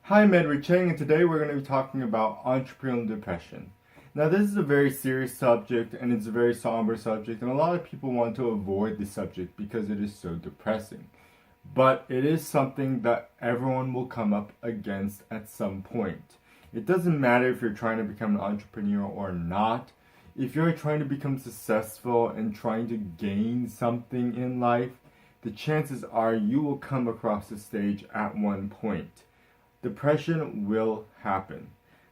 Hi, I'm Chang, and today we're going to be talking about entrepreneurial depression. Now, this is a very serious subject, and it's a very somber subject, and a lot of people want to avoid this subject because it is so depressing. But it is something that everyone will come up against at some point. It doesn't matter if you're trying to become an entrepreneur or not. If you're trying to become successful and trying to gain something in life, the chances are you will come across the stage at one point. Depression will happen.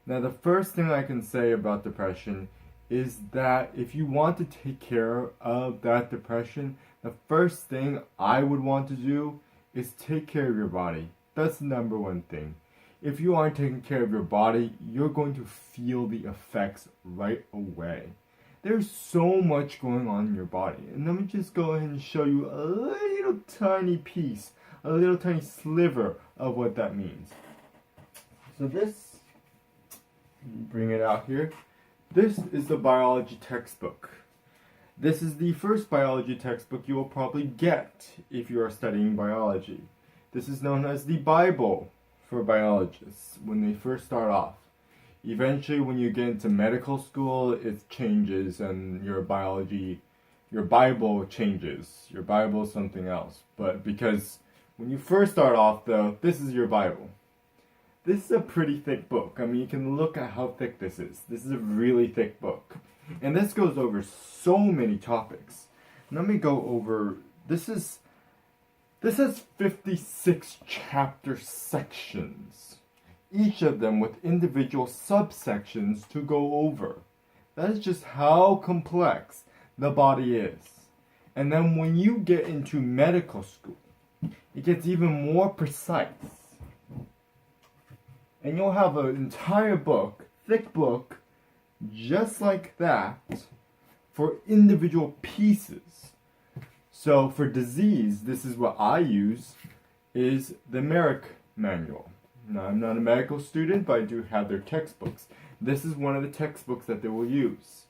Now, the first thing I can say about depression is that if you want to take care of that depression, the first thing I would want to do is take care of your body. That's the number one thing. If you aren't taking care of your body, you're going to feel the effects right away. There's so much going on in your body. And let me just go ahead and show you a little tiny piece, a little tiny sliver of what that means. So this, bring it out here. This is the biology textbook. This is the first biology textbook you will probably get if you are studying biology. This is known as the Bible for biologists when they first start off. Eventually, when you get into medical school, it changes and your Bible changes. Your Bible is something else. But because when you first start off, though, this is your Bible. This is a pretty thick book. I mean, you can look at how thick this is. This is a really thick book. And this goes over so many topics. Let me go over, this has 56 chapter sections, each of them with individual subsections to go over. That is just how complex the body is. And then when you get into medical school, it gets even more precise. And you'll have an entire book, thick book, just like that, for individual pieces. So for disease, this is what I use, is the Merrick Manual. Now, I'm not a medical student, but I do have their textbooks. This is one of the textbooks that they will use.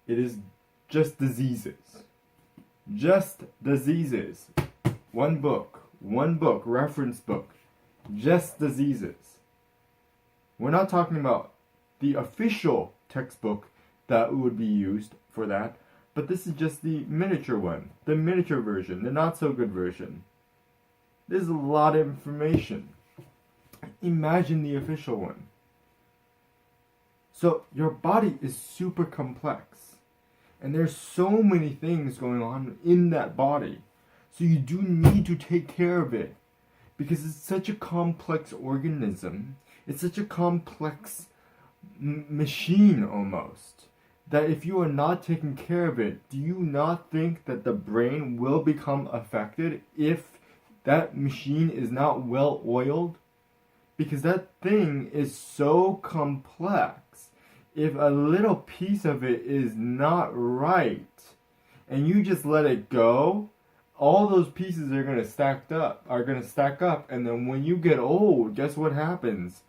It is just diseases. Just diseases. One book, reference book, just diseases. We're not talking about the official textbook that would be used for that, but this is just the miniature one, the miniature version, the not so good version. There's a lot of information. Imagine the official one. So your body is super complex, and there's so many things going on in that body. So you do need to take care of it, because it's such a complex organism. It's such a complex machine almost, that if you are not taking care of it, do you not think that the brain will become affected if that machine is not well oiled? Because that thing is so complex. If a little piece of it is not right and you just let it go, all those pieces are going to stack up, and then when you get old, guess what happens?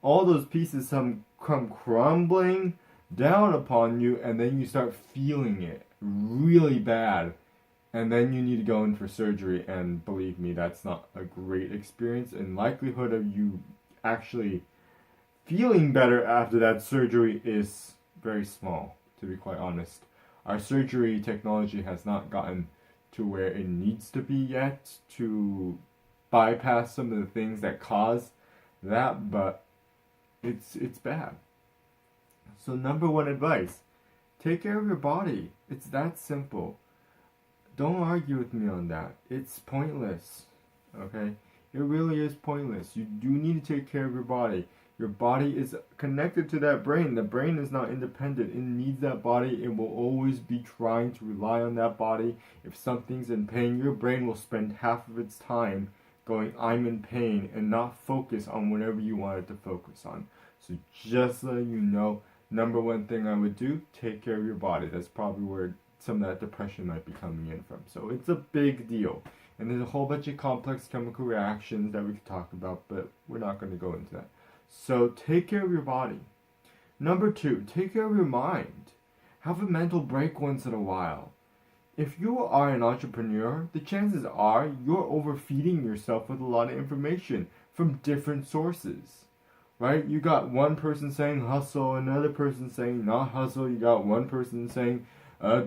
All those pieces come crumbling down upon you, and then you start feeling it really bad, and then you need to go in for surgery, and believe me, that's not a great experience, and likelihood of you actually feeling better after that surgery is very small, to be quite honest. Our surgery technology has not gotten to where it needs to be yet to bypass some of the things that cause that, but it's bad. So number one advice, take care of your body. It's that simple. Don't argue with me on that. It's pointless. Okay? It really is pointless. You do need to take care of your body. Your body is connected to that brain. The brain is not independent. It needs that body. It will always be trying to rely on that body. If something's in pain, your brain will spend half of its time going, I'm in pain, and not focus on whatever you want it to focus on. So just letting you know, number one thing I would do, take care of your body. That's probably where some of that depression might be coming in from. So it's a big deal. And there's a whole bunch of complex chemical reactions that we could talk about, but we're not going to go into that. So take care of your body. Number two, take care of your mind. Have a mental break once in a while. if you are an entrepreneur, the chances are you're overfeeding yourself with a lot of information from different sources, right? You got one person saying hustle, another person saying not hustle. You got one person saying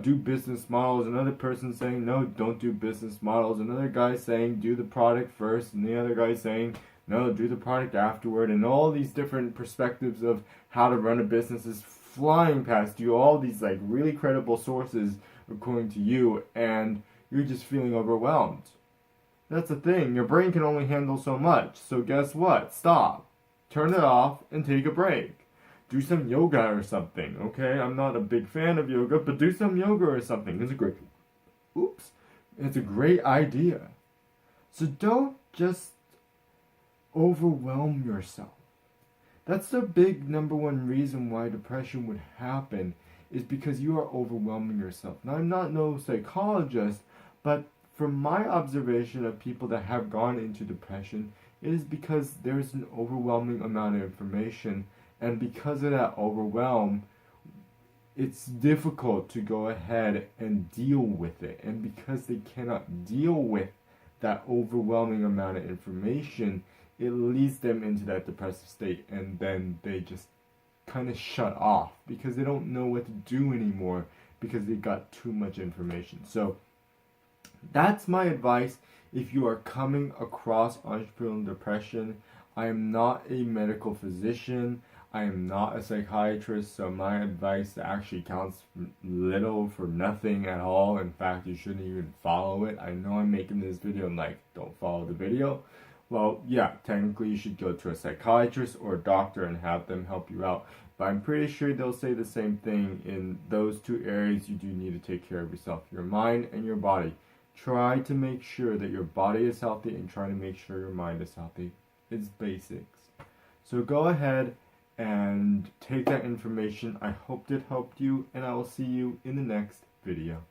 do business models, another person saying no, don't do business models, another guy saying do the product first, and the other guy saying no, do the product afterward, and all these different perspectives of how to run a business is flying past you, all these like really credible sources according to you, and you're just feeling overwhelmed. That's the thing, your brain can only handle so much, so guess what? Stop. Turn it off and take a break. Do some yoga or something, okay? I'm not a big fan of yoga, but do some yoga or something. It's a great idea. So don't just overwhelm yourself. That's the big number one reason why depression would happen, is because you are overwhelming yourself. Now, I'm not no psychologist, but from my observation of people that have gone into depression, it is because there's an overwhelming amount of information, and because of that overwhelm, it's difficult to go ahead and deal with it. And because they cannot deal with that overwhelming amount of information, it leads them into that depressive state, and then they just kind of shut off because they don't know what to do anymore because they got too much information. So that's my advice if you are coming across entrepreneurial depression. I am not a medical physician. I am not a psychiatrist, so my advice actually counts little for nothing at all. In fact, you shouldn't even follow it. I know I'm making this video and like, don't follow the video. Well, yeah, technically you should go to a psychiatrist or a doctor and have them help you out. But I'm pretty sure they'll say the same thing. In those two areas, you do need to take care of yourself, your mind and your body. Try to make sure that your body is healthy and try to make sure your mind is healthy. It's basics. So go ahead and take that information. I hope it helped you, and I will see you in the next video.